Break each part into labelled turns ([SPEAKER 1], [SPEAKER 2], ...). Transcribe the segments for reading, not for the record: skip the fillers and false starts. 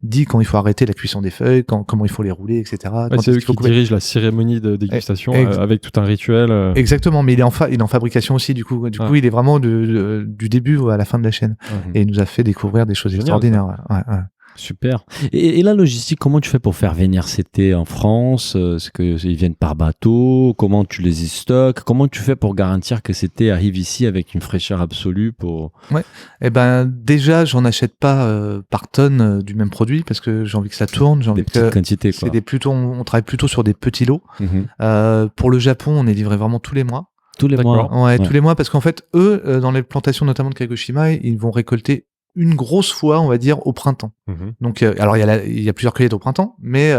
[SPEAKER 1] dit quand il faut arrêter la cuisson des feuilles, comment il faut les rouler, etc.
[SPEAKER 2] Ouais, c'est eux qui dirigent la cérémonie de dégustation avec tout un rituel.
[SPEAKER 1] Exactement, mais il est en fabrication aussi, du coup. Du coup, il est vraiment du début à la fin de la chaîne. Et il nous a fait découvrir des choses extraordinaires. Ouais.
[SPEAKER 3] Super. Et la logistique, comment tu fais pour faire venir ces thés en France? Est-ce qu'ils viennent par bateau? Comment tu les stockes? Comment tu fais pour garantir que ces thés arrivent ici avec une fraîcheur absolue
[SPEAKER 1] Ouais. Eh ben, déjà, j'en achète pas par tonne du même produit parce que j'ai envie que ça tourne.
[SPEAKER 3] Des petites quantités, quoi.
[SPEAKER 1] On travaille plutôt sur des petits lots. Pour le Japon, on est livré vraiment tous les mois.
[SPEAKER 3] Tous les mois.
[SPEAKER 1] Ouais, tous les mois, parce qu'en fait, eux, dans les plantations notamment de Kagoshima, ils vont récolter une grosse fois, on va dire, au printemps. Donc, alors il y a plusieurs cueillettes au printemps, mais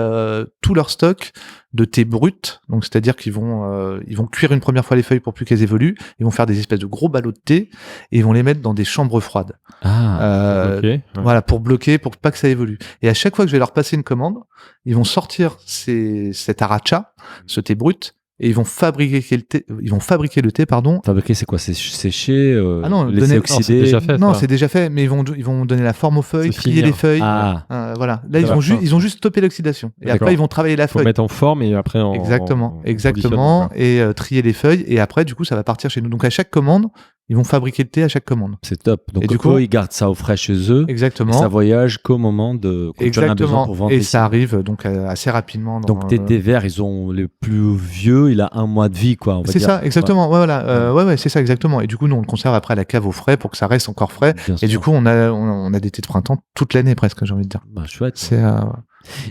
[SPEAKER 1] tout leur stock de thé brut, donc c'est-à-dire qu'ils vont cuire une première fois les feuilles pour plus qu'elles évoluent, ils vont faire des espèces de gros ballots de thé et ils vont les mettre dans des chambres froides. Voilà, pour bloquer, pour pas que ça évolue. Et à chaque fois que je vais leur passer une commande, ils vont sortir cet aracha, ce thé brut. Et ils vont fabriquer le thé, pardon.
[SPEAKER 3] Fabriquer, c'est quoi? C'est séché, laisser oxyder.
[SPEAKER 2] C'est déjà fait.
[SPEAKER 1] Non, c'est déjà fait, mais ils vont donner la forme aux feuilles, trier les feuilles. Voilà. Là, ils ont juste stoppé l'oxydation. Et après, ils vont travailler la feuille.
[SPEAKER 2] Faut mettre en forme et après
[SPEAKER 1] Exactement. Et trier les feuilles. Et après, du coup, ça va partir chez nous. Donc, à chaque commande, ils vont fabriquer le thé à chaque commande.
[SPEAKER 3] C'est top. Donc, du coup, ils gardent ça au frais chez eux.
[SPEAKER 1] Exactement.
[SPEAKER 3] Et ça voyage qu'au moment de quand tu en as besoin pour vendre.
[SPEAKER 1] Et ça arrive donc assez rapidement.
[SPEAKER 3] Donc, tes thés verts, ils ont les plus vieux, il a 1 mois de vie, quoi.
[SPEAKER 1] C'est ça, exactement. Ouais, voilà. C'est ça, exactement. Et du coup, nous, on le conserve après à la cave au frais pour que ça reste encore frais. Du coup, on a des thés de printemps toute l'année presque, j'ai envie de dire.
[SPEAKER 3] Bah, chouette.
[SPEAKER 1] C'est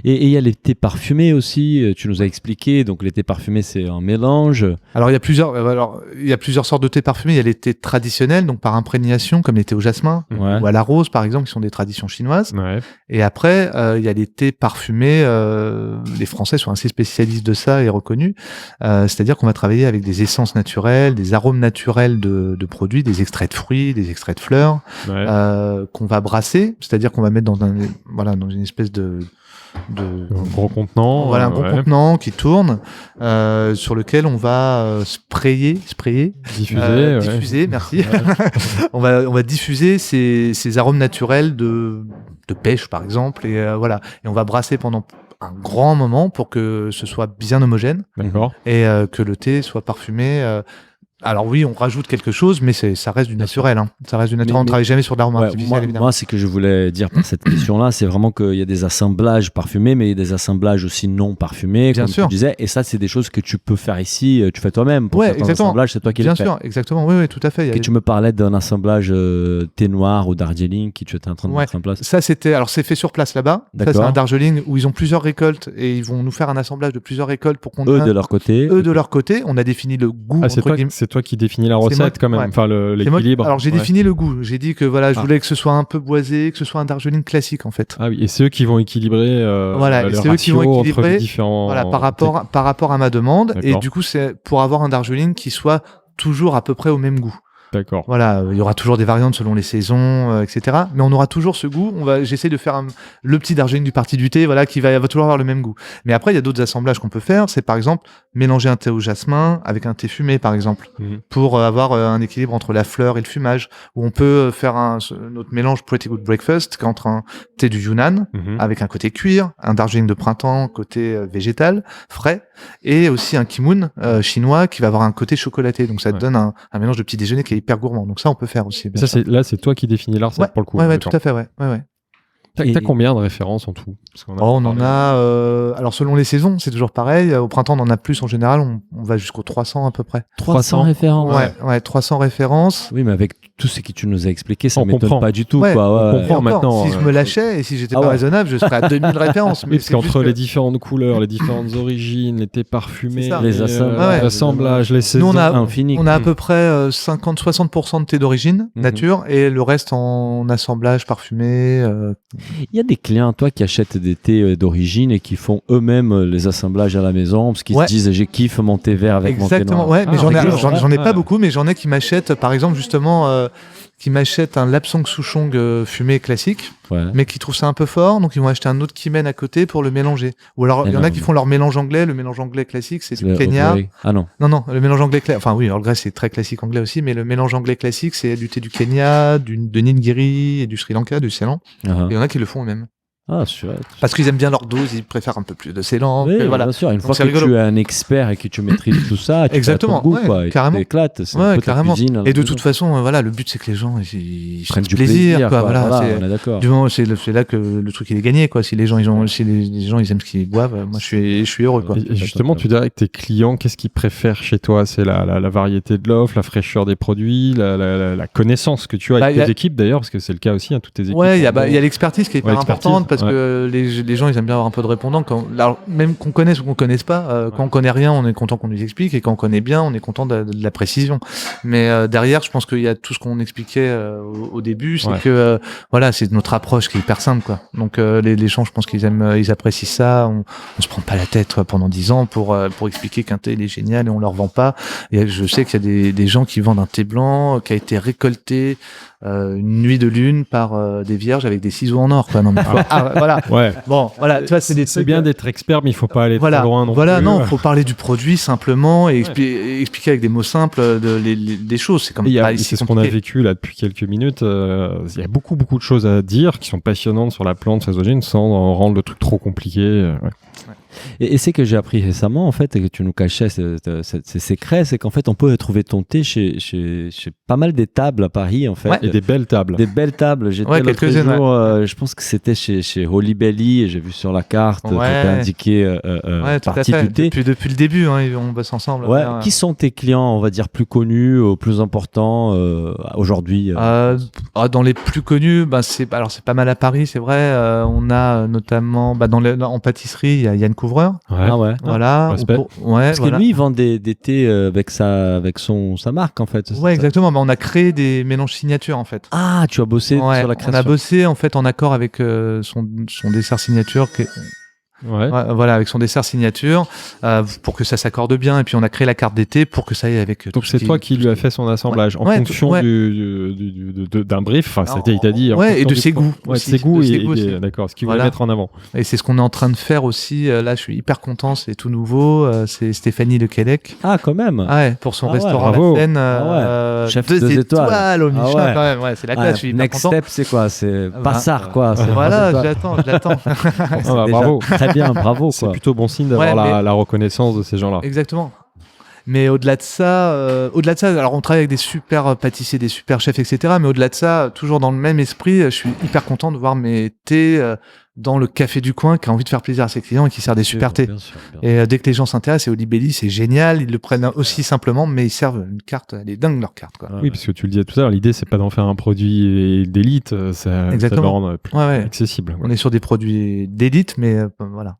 [SPEAKER 3] Et il y a les thés parfumés aussi, tu nous as expliqué. Donc les thés parfumés, c'est un mélange.
[SPEAKER 1] Alors il y a plusieurs sortes de thés parfumés. Il y a les thés traditionnels, donc par imprégnation, comme les thés au jasmin ou à la rose, par exemple, qui sont des traditions chinoises. Et après, il y a les thés parfumés. Les Français sont assez spécialistes de ça et reconnus. C'est-à-dire qu'on va travailler avec des essences naturelles, des arômes naturels de produits, des extraits de fruits, des extraits de fleurs, qu'on va brasser. C'est-à-dire qu'on va mettre dans une espèce de
[SPEAKER 2] un gros contenant,
[SPEAKER 1] un gros contenant qui tourne, sur lequel on va diffuser, merci. on va diffuser ces arômes naturels de pêche par exemple, et et on va brasser pendant un grand moment pour que ce soit bien homogène. Et que le thé soit parfumé. Alors oui, on rajoute quelque chose, mais ça reste du naturel. Ça reste du naturel. On ne travaille jamais sur de l'arôme artificiel, évidemment.
[SPEAKER 3] Moi, c'est que je voulais dire par cette question-là, c'est vraiment qu'il y a des assemblages parfumés, mais il y a des assemblages aussi non parfumés, comme tu disais. Et ça, c'est des choses que tu peux faire ici, tu fais toi-même. Pour certains assemblages, c'est toi qui les fais.
[SPEAKER 1] Bien sûr, exactement. Oui, tout à fait.
[SPEAKER 3] Et tu me parlais d'un assemblage thé noir ou Darjeeling qui tu étais en train de mettre en place.
[SPEAKER 1] Ça, c'est fait sur place là-bas. Ça, c'est un Darjeeling où ils ont plusieurs récoltes et ils vont nous faire un assemblage de plusieurs récoltes pour qu'on
[SPEAKER 3] eux de leur côté,
[SPEAKER 1] on a défini le goût.
[SPEAKER 2] C'est toi qui définis la recette quand même, enfin l'équilibre.
[SPEAKER 1] Alors j'ai défini le goût. J'ai dit que je voulais que ce soit un peu boisé, que ce soit un Darjeeling classique en fait.
[SPEAKER 2] Ah oui, et c'est eux qui vont équilibrer le ratio entre les différents.
[SPEAKER 1] Voilà, par rapport à ma demande. Et du coup, c'est pour avoir un Darjeeling qui soit toujours à peu près au même goût.
[SPEAKER 2] D'accord.
[SPEAKER 1] Voilà, il y aura toujours des variantes selon les saisons, etc. Mais on aura toujours ce goût. J'essaie de faire le petit Darjeeling du parti du thé, qui va toujours avoir le même goût. Mais après, il y a d'autres assemblages qu'on peut faire. C'est par exemple mélanger un thé au jasmin avec un thé fumé, par exemple, pour avoir un équilibre entre la fleur et le fumage. Ou on peut faire notre mélange Pretty Good Breakfast entre un thé du Yunnan avec un côté cuir, un Darjeeling de printemps côté végétal, frais, et aussi un Kimun chinois qui va avoir un côté chocolaté. Donc ça te donne un mélange de petit déjeuner qui est hyper gourmand. Donc ça, on peut faire aussi.
[SPEAKER 2] Ça, c'est toi qui définis la recette pour le coup.
[SPEAKER 1] Ouais, tout à fait, ouais.
[SPEAKER 2] T'as combien de références en tout?
[SPEAKER 1] On en a... alors, selon les saisons, c'est toujours pareil. Au printemps, on en a plus en général. On va jusqu'aux 300 à peu près.
[SPEAKER 3] 300 références?
[SPEAKER 1] Ouais, 300 références.
[SPEAKER 3] Oui, mais avec tout ce que tu nous as expliqué, ça m'étonne pas du tout.
[SPEAKER 2] On comprend maintenant.
[SPEAKER 1] Si je me lâchais et si j'étais pas raisonnable, je serais à 2000 références.
[SPEAKER 2] Mais parce qu'entre les différentes couleurs, les différentes origines, les thés parfumés,
[SPEAKER 3] les
[SPEAKER 2] assemblages, les saisons
[SPEAKER 1] infinies. On a à peu près 50-60% de thés d'origine, nature, et le reste en assemblage parfumé.
[SPEAKER 3] Il y a des clients, toi, qui achètent des thés d'origine et qui font eux-mêmes les assemblages à la maison parce qu'ils se disent j'ai kiffe mon thé vert avec mon thé noir.
[SPEAKER 1] Ouais, mais j'en ai pas beaucoup, mais j'en ai qui m'achètent, par exemple, justement, qui m'achètent un Lapsang Souchong fumé classique, mais qui trouvent ça un peu fort, donc ils vont acheter un autre Kimen à côté pour le mélanger. Ou alors, il y en a qui font leur mélange anglais. Le mélange anglais classique, c'est du Kenya.
[SPEAKER 3] Ah non.
[SPEAKER 1] Non, le mélange anglais enfin oui, Earl Grey, c'est très classique anglais aussi, mais le mélange anglais classique, c'est du thé du Kenya, de Nilgiri et du Sri Lanka, du Ceylan. Et il y en a qui le font eux-mêmes.
[SPEAKER 3] Ah, sûr.
[SPEAKER 1] Parce qu'ils aiment bien leur dose, ils préfèrent un peu plus de célant.
[SPEAKER 3] Oui,
[SPEAKER 1] voilà.
[SPEAKER 3] bien sûr. Une fois que
[SPEAKER 1] rigolo.
[SPEAKER 3] tu es un expert et que tu maîtrises tout ça, tu
[SPEAKER 1] Exactement,
[SPEAKER 3] fais à ton goût,
[SPEAKER 1] ouais,
[SPEAKER 3] quoi. Et
[SPEAKER 1] carrément.
[SPEAKER 3] tu t'éclates. C'est un
[SPEAKER 1] Ouais,
[SPEAKER 3] peu ta
[SPEAKER 1] carrément.
[SPEAKER 3] cuisine à la
[SPEAKER 1] Et de
[SPEAKER 3] maison.
[SPEAKER 1] toute façon, voilà, le but c'est que les gens ils
[SPEAKER 3] Prennent
[SPEAKER 1] fassent
[SPEAKER 3] du
[SPEAKER 1] plaisir, quoi. Voilà,
[SPEAKER 3] on est d'accord.
[SPEAKER 1] du moment c'est là que le truc il est gagné, quoi. Si les gens si les gens ils aiment ce qu'ils boivent, moi je suis heureux, quoi.
[SPEAKER 2] Et justement, tu dirais que tes clients, qu'est-ce qu'ils préfèrent chez toi? C'est la variété de l'offre, la fraîcheur des produits, la connaissance que tu as avec tes équipes d'ailleurs, parce que c'est le cas aussi, toutes tes équipes.
[SPEAKER 1] Ouais, il y a l'expertise qui est hyper importante parce que les gens ils aiment bien avoir un peu de répondants. Alors, même qu'on connaisse ou qu'on connaisse pas, quand on connaît rien, on est content qu'on nous explique, et quand on connaît bien, on est content de la précision. Mais derrière, je pense qu'il y a tout ce qu'on expliquait au début, c'est que voilà, c'est notre approche qui est hyper simple, quoi. Donc les gens, je pense qu'ils aiment, ils apprécient ça. On se prend pas la tête pendant 10 ans pour expliquer qu'un thé il est génial et on leur vend pas. Et je sais qu'il y a des gens qui vendent un thé blanc qui a été récolté une nuit de lune par des vierges avec des ciseaux en or, quoi. Non, mais voilà.
[SPEAKER 2] Ouais.
[SPEAKER 1] Bon, voilà, tu vois,
[SPEAKER 2] c'est bien d'être expert, mais il faut pas aller
[SPEAKER 1] trop
[SPEAKER 2] loin.
[SPEAKER 1] Non, faut parler du produit simplement et expliquer avec des mots simples des choses. C'est comme
[SPEAKER 2] c'est ce qu'on a vécu là depuis quelques minutes. Il y a beaucoup de choses à dire qui sont passionnantes sur la plante phasogène sans rendre le truc trop compliqué.
[SPEAKER 3] Et c'est que j'ai appris récemment, en fait, et que tu nous cachais ces secrets, c'est qu'en fait, on peut trouver ton thé chez pas mal des tables à Paris, en fait.
[SPEAKER 2] Ouais, et des belles tables.
[SPEAKER 3] Des belles tables. J'étais l'autre jour, je pense que c'était chez Holy Belly, et j'ai vu sur la carte, c'était indiqué partie du thé.
[SPEAKER 1] Depuis le début, hein, on bosse ensemble.
[SPEAKER 3] Ouais. Qui sont tes clients, on va dire, plus connus, plus importants aujourd'hui
[SPEAKER 1] Dans les plus connus, c'est pas mal à Paris, c'est vrai. On a notamment, en pâtisserie, il y a Yann Couvreur.
[SPEAKER 3] Ah ouais.
[SPEAKER 1] Voilà.
[SPEAKER 3] Parce que lui, il vend des thés avec sa marque, en fait.
[SPEAKER 1] Ouais, exactement. On a créé des mélanges signature, en fait.
[SPEAKER 3] Ah, tu as bossé sur la création.
[SPEAKER 1] On a bossé, en fait, en accord avec son dessert signature. Voilà, avec son dessert signature, pour que ça s'accorde bien. Et puis on a créé la carte d'été pour que ça aille avec.
[SPEAKER 2] Donc c'est toi qui lui as fait son assemblage en fonction d'un brief. Enfin, il t'a dit.
[SPEAKER 1] Et de ses goûts.
[SPEAKER 2] Ouais, de ses goûts. D'accord. Ce qu'il voulait mettre en avant.
[SPEAKER 1] Et c'est ce qu'on est en train de faire aussi. Là, je suis hyper content. C'est tout nouveau. C'est Stéphanie Lequelec.
[SPEAKER 3] Ah, quand même.
[SPEAKER 1] Ouais, pour son restaurant La Seine.
[SPEAKER 3] Chef 2 étoiles
[SPEAKER 1] au Michelin, quand même. Ouais, c'est la classe. Je suis hyper content.
[SPEAKER 3] Next step, c'est quoi? C'est Passard, quoi.
[SPEAKER 1] Voilà, je l'attends.
[SPEAKER 2] Bravo.
[SPEAKER 3] Bien, bravo.
[SPEAKER 2] C'est plutôt bon signe d'avoir la reconnaissance de ces gens-là.
[SPEAKER 1] Exactement. Mais au-delà de ça, alors on travaille avec des super pâtissiers, des super chefs, etc. Mais au-delà de ça, toujours dans le même esprit, je suis hyper content de voir mes thés dans le café du coin qui a envie de faire plaisir à ses clients et qui sert des super thés. Bien sûr. Et dès que les gens s'intéressent, et Holy Belly, c'est génial. Ils le prennent aussi simplement, mais ils servent une carte. Elle est dingue, leur carte, quoi.
[SPEAKER 2] Oui, parce que tu le disais tout à l'heure, l'idée, c'est pas d'en faire un produit d'élite, ça le rend plus accessible.
[SPEAKER 1] On est sur des produits d'élite, mais voilà.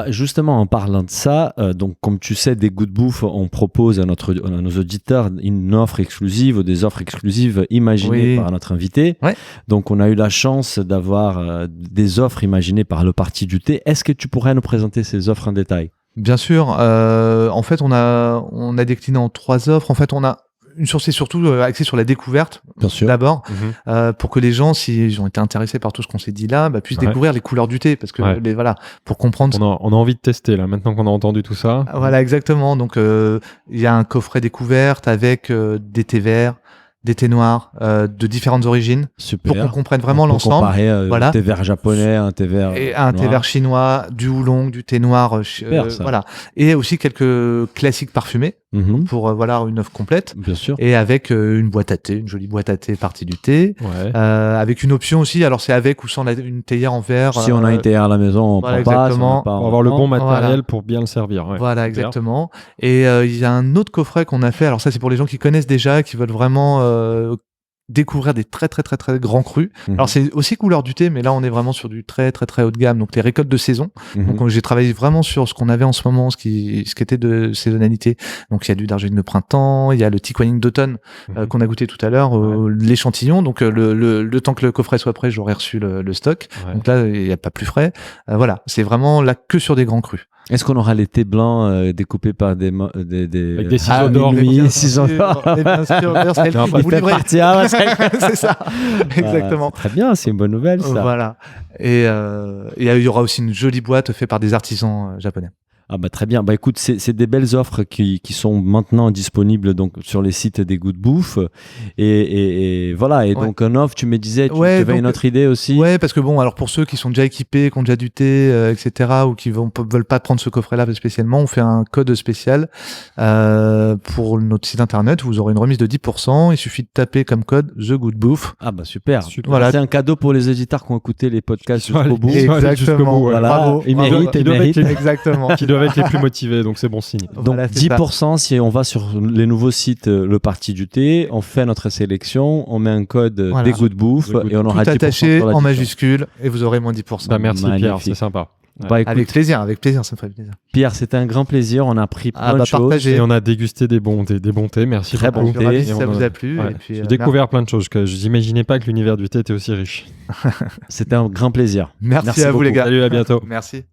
[SPEAKER 3] Justement, en parlant de ça, donc comme tu sais, des Goûts de Bouffe, on propose à nos auditeurs une offre exclusive ou des offres exclusives imaginées par notre invité. Ouais. Donc, on a eu la chance d'avoir des offres imaginées par le Parti du Thé. Est-ce que tu pourrais nous présenter ces offres en détail?
[SPEAKER 1] Bien sûr. En fait, on a décliné en 3 offres. En fait, on a une source, c'est surtout axée sur la découverte, d'abord, pour que les gens, s'ils ont été intéressés par tout ce qu'on s'est dit là, puissent découvrir les couleurs du thé, parce que pour comprendre.
[SPEAKER 2] On a envie de tester là, maintenant qu'on a entendu tout ça.
[SPEAKER 1] Voilà, exactement. Donc, il y a un coffret découverte avec des thés verts, des thés noirs de différentes origines.
[SPEAKER 3] Super.
[SPEAKER 1] Pour qu'on comprenne vraiment l'ensemble.
[SPEAKER 3] Comparer un thé vert japonais, un thé vert
[SPEAKER 1] et un thé vert chinois, du oolong, du thé noir, voilà. Et aussi quelques classiques parfumés pour une offre complète.
[SPEAKER 3] Bien sûr.
[SPEAKER 1] Et avec une boîte à thé, une jolie boîte à thé partie du thé, avec une option aussi. Alors c'est avec ou sans une théière en verre.
[SPEAKER 3] Si on a une théière à la maison, on prend pas.
[SPEAKER 2] Pour avoir le bon matériel pour bien le servir. Ouais.
[SPEAKER 1] Voilà, exactement. Et il y a un autre coffret qu'on a fait. Alors ça, c'est pour les gens qui connaissent déjà, qui veulent vraiment découvrir des très très très très grands crus. Alors c'est aussi couleur du thé, mais là on est vraiment sur du très très très haut de gamme, donc les récoltes de saison. Donc j'ai travaillé vraiment sur ce qu'on avait en ce moment, ce qui était de saisonnalité. Donc il y a du d'argile de printemps, il y a le Tikwaning d'automne qu'on a goûté tout à l'heure, l'échantillon. Donc le temps que le coffret soit prêt, j'aurais reçu le stock. Donc là il n'y a pas plus frais. Voilà, c'est vraiment là que sur des grands crus.
[SPEAKER 3] Est-ce qu'on aura les thés blancs découpés par des
[SPEAKER 2] avec des ciseaux d'or,
[SPEAKER 3] ciseaux d'or.
[SPEAKER 1] Bien sûr,
[SPEAKER 3] vous livrez partir.
[SPEAKER 1] C'est ça, exactement.
[SPEAKER 3] Très bien, c'est une bonne nouvelle ça.
[SPEAKER 1] Voilà. Et il y aura aussi une jolie boîte faite par des artisans japonais.
[SPEAKER 3] Ah bah très bien. Bah écoute, c'est des belles offres qui sont maintenant disponibles donc sur les sites des Goûts de Bouffe et voilà. Et donc un offre, tu me disais, tu avais une autre idée aussi.
[SPEAKER 1] Ouais, parce que bon, alors pour ceux qui sont déjà équipés, qui ont déjà du thé, etc., ou qui veulent pas prendre ce coffret-là spécialement, on fait un code spécial pour notre site internet. Vous aurez une remise de 10%. Il suffit de taper comme code The Good Bouffe.
[SPEAKER 3] Ah bah super.
[SPEAKER 1] Voilà.
[SPEAKER 3] C'est un cadeau pour les éditeurs qui ont écouté les podcasts jusqu'au bout.
[SPEAKER 1] Exactement.
[SPEAKER 3] Voilà.
[SPEAKER 1] Bravo.
[SPEAKER 3] Ils méritent.
[SPEAKER 1] Exactement.
[SPEAKER 2] Qui doivent être les plus motivés, donc c'est bon signe.
[SPEAKER 3] Donc
[SPEAKER 1] voilà,
[SPEAKER 3] 10% si on va sur les nouveaux sites Le Parti du Thé, on fait notre sélection, on met un code des Goûts de Bouffe et on aura 10%
[SPEAKER 1] tout attaché
[SPEAKER 3] sur la
[SPEAKER 1] en
[SPEAKER 3] différence.
[SPEAKER 1] majuscule et vous aurez moins 10%.
[SPEAKER 2] Bah, merci
[SPEAKER 3] Magnifique.
[SPEAKER 2] Pierre, c'est sympa.
[SPEAKER 3] Bah, écoute,
[SPEAKER 1] avec plaisir, ça me ferait plaisir.
[SPEAKER 3] Pierre, c'était un grand plaisir. On a appris plein de choses.
[SPEAKER 1] partagez.
[SPEAKER 2] Et on a dégusté des bons thés. Merci
[SPEAKER 3] Très
[SPEAKER 2] beaucoup.
[SPEAKER 3] bon
[SPEAKER 1] Je suis ravi
[SPEAKER 3] thé.
[SPEAKER 1] si
[SPEAKER 2] Et
[SPEAKER 1] ça
[SPEAKER 2] on
[SPEAKER 1] vous
[SPEAKER 2] a-
[SPEAKER 1] a plu.
[SPEAKER 2] Ouais.
[SPEAKER 1] Et puis,
[SPEAKER 2] J'ai découvert plein de choses que je n'imaginais pas que l'univers du thé était aussi riche.
[SPEAKER 3] C'était un grand plaisir.
[SPEAKER 1] Merci à vous
[SPEAKER 3] beaucoup.
[SPEAKER 1] les gars.
[SPEAKER 2] Salut, à bientôt.
[SPEAKER 1] Merci.